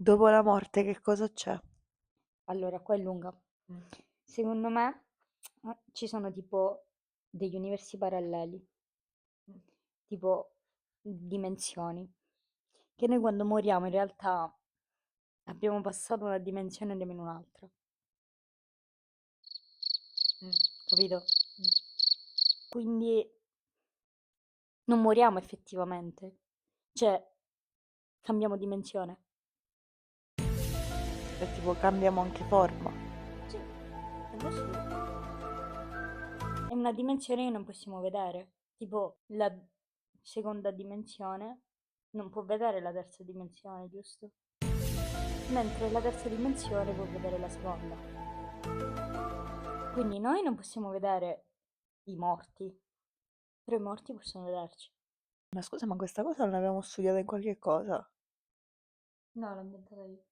Dopo la morte che cosa c'è? Allora, qua è lunga. Mm. Secondo me ci sono tipo degli universi paralleli, tipo dimensioni, che noi quando moriamo in realtà abbiamo passato una dimensione e nemmeno un'altra, Mm. capito? Quindi non moriamo effettivamente, cioè cambiamo dimensione. E tipo cambiamo anche forma. Sì, quello sì. È una dimensione che non possiamo vedere, tipo la seconda dimensione non può vedere la terza dimensione, giusto? Mentre la terza dimensione può vedere la seconda. Quindi noi non possiamo vedere i morti, però i morti possono vederci. Ma scusa, ma questa cosa non l'abbiamo studiata in qualche cosa? No, l'ho inventata io.